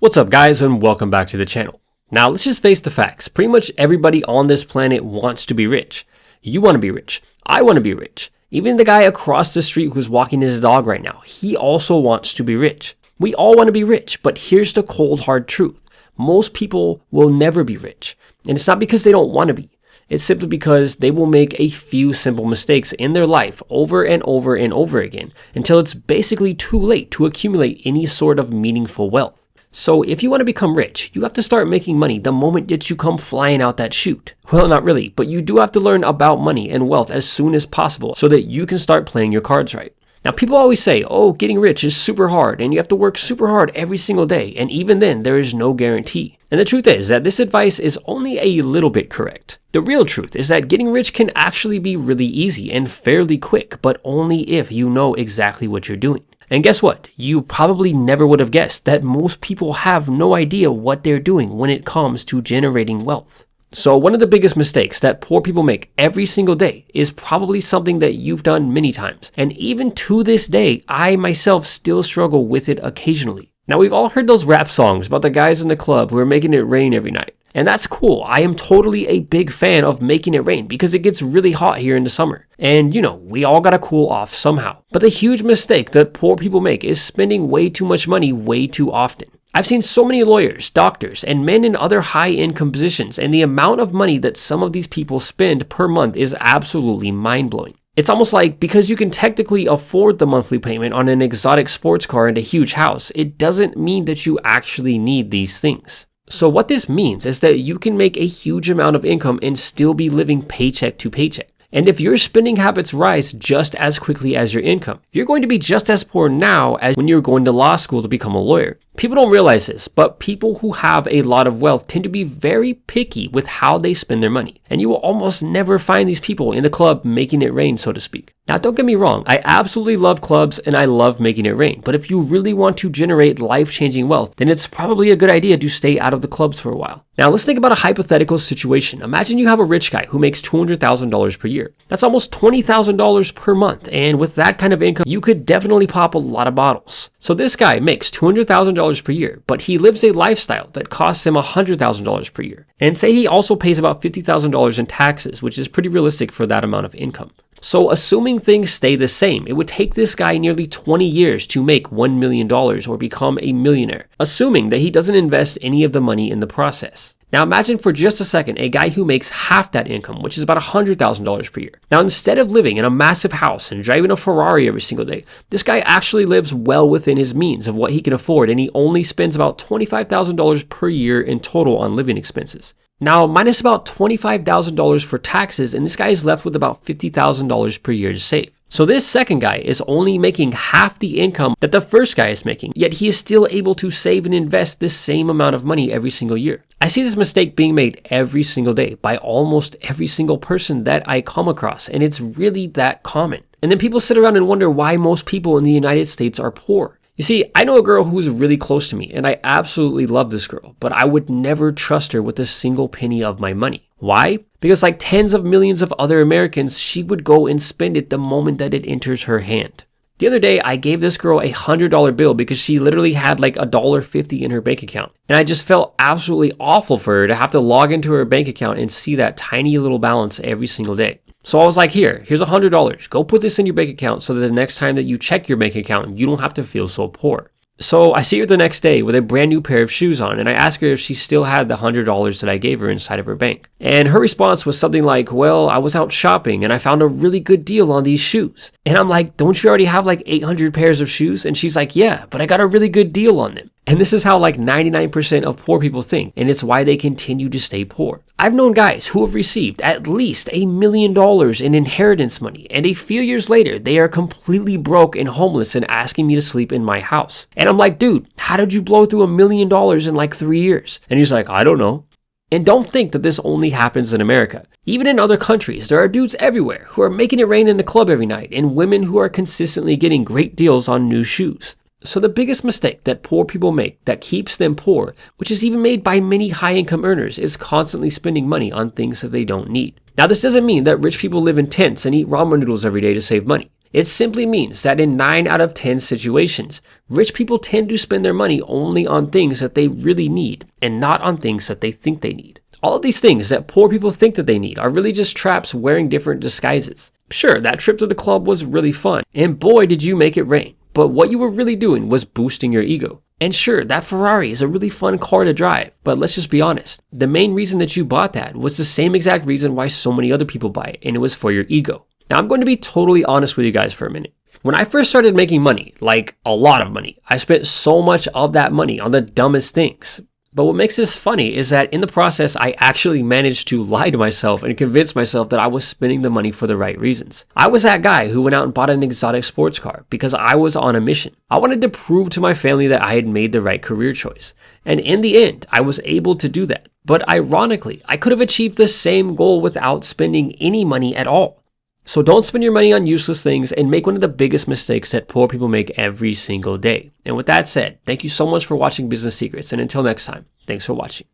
What's up guys, and welcome back to the channel. Now let's just face the facts. Pretty much everybody on this planet wants to be rich. You want to be rich. I want to be rich. Even the guy across the street who's walking his dog right now, he also wants to be rich. We all want to be rich, but here's the cold hard truth. Most people will never be rich. And it's not because they don't want to be. It's simply because they will make a few simple mistakes in their life over and over and over again until it's basically too late to accumulate any sort of meaningful wealth. So if you want to become rich, you have to start making money the moment that you come flying out that chute. Well, not really, but you do have to learn about money and wealth as soon as possible so that you can start playing your cards right. Now, people always say, oh, getting rich is super hard and you have to work super hard every single day. And even then, there is no guarantee. And the truth is that this advice is only a little bit correct. The real truth is that getting rich can actually be really easy and fairly quick, but only if you know exactly what you're doing. And guess what? You probably never would have guessed that most people have no idea what they're doing when it comes to generating wealth. So one of the biggest mistakes that poor people make every single day is probably something that you've done many times. And even to this day, I myself still struggle with it occasionally. Now, we've all heard those rap songs about the guys in the club who are making it rain every night. And that's cool. I am totally a big fan of making it rain because it gets really hot here in the summer. And we all gotta cool off somehow. But the huge mistake that poor people make is spending way too much money way too often. I've seen so many lawyers, doctors, and men in other high-income positions, and the amount of money that some of these people spend per month is absolutely mind-blowing. It's almost like because you can technically afford the monthly payment on an exotic sports car and a huge house, it doesn't mean that you actually need these things. So what this means is that you can make a huge amount of income and still be living paycheck to paycheck. And if your spending habits rise just as quickly as your income, you're going to be just as poor now as when you're going to law school to become a lawyer. People don't realize this, but people who have a lot of wealth tend to be very picky with how they spend their money. And you will almost never find these people in the club making it rain, so to speak. Now, don't get me wrong, I absolutely love clubs and I love making it rain. But if you really want to generate life-changing wealth, then it's probably a good idea to stay out of the clubs for a while. Now, let's think about a hypothetical situation. Imagine you have a rich guy who makes $200,000 per year. That's almost $20,000 per month. And with that kind of income, you could definitely pop a lot of bottles. So this guy makes $200,000 per year, but he lives a lifestyle that costs him $100,000 per year. And say he also pays about $50,000 in taxes, which is pretty realistic for that amount of income. So assuming things stay the same, it would take this guy nearly 20 years to make $1 million or become a millionaire, assuming that he doesn't invest any of the money in the process. Now imagine for just a second a guy who makes half that income, which is about $100,000 per year. Now instead of living in a massive house and driving a Ferrari every single day, this guy actually lives well within his means of what he can afford, and he only spends about $25,000 per year in total on living expenses. Now, minus about $25,000 for taxes, and this guy is left with about $50,000 per year to save. So this second guy is only making half the income that the first guy is making, yet he is still able to save and invest the same amount of money every single year. I see this mistake being made every single day by almost every single person that I come across, and it's really that common. And then people sit around and wonder why most people in the United States are poor. You see, I know a girl who's really close to me, and I absolutely love this girl, but I would never trust her with a single penny of my money. Why? Because like tens of millions of other Americans, she would go and spend it the moment that it enters her hand. The other day, I gave this girl a $100 bill because she literally had like $1.50 in her bank account. And I just felt absolutely awful for her to have to log into her bank account and see that tiny little balance every single day. So I was like, here's $100. Go put this in your bank account so that the next time that you check your bank account, you don't have to feel so poor. So I see her the next day with a brand new pair of shoes on, and I asked her if she still had the $100 that I gave her inside of her bank. And her response was something like, well, I was out shopping and I found a really good deal on these shoes. And I'm like, don't you already have like 800 pairs of shoes? And she's like, yeah, but I got a really good deal on them. And this is how like 99% of poor people think, and it's why they continue to stay poor. I've known guys who have received at least $1 million in inheritance money, and a few years later, they are completely broke and homeless and asking me to sleep in my house. And I'm like, dude, how did you blow through $1 million in like 3 years? And he's like, I don't know. And don't think that this only happens in America. Even in other countries, there are dudes everywhere who are making it rain in the club every night, and women who are consistently getting great deals on new shoes. So the biggest mistake that poor people make that keeps them poor, which is even made by many high-income earners, is constantly spending money on things that they don't need. Now, this doesn't mean that rich people live in tents and eat ramen noodles every day to save money. It simply means that in 9 out of 10 situations, rich people tend to spend their money only on things that they really need and not on things that they think they need. All of these things that poor people think that they need are really just traps wearing different disguises. Sure, that trip to the club was really fun, and boy did you make it rain, but what you were really doing was boosting your ego. And sure, that Ferrari is a really fun car to drive, but let's just be honest. The main reason that you bought that was the same exact reason why so many other people buy it, and it was for your ego. Now, I'm going to be totally honest with you guys for a minute. When I first started making money, like a lot of money, I spent so much of that money on the dumbest things. But what makes this funny is that in the process, I actually managed to lie to myself and convince myself that I was spending the money for the right reasons. I was that guy who went out and bought an exotic sports car because I was on a mission. I wanted to prove to my family that I had made the right career choice. And in the end, I was able to do that. But ironically, I could have achieved the same goal without spending any money at all. So don't spend your money on useless things and make one of the biggest mistakes that poor people make every single day. And with that said, thank you so much for watching Business Secrets. And until next time, thanks for watching.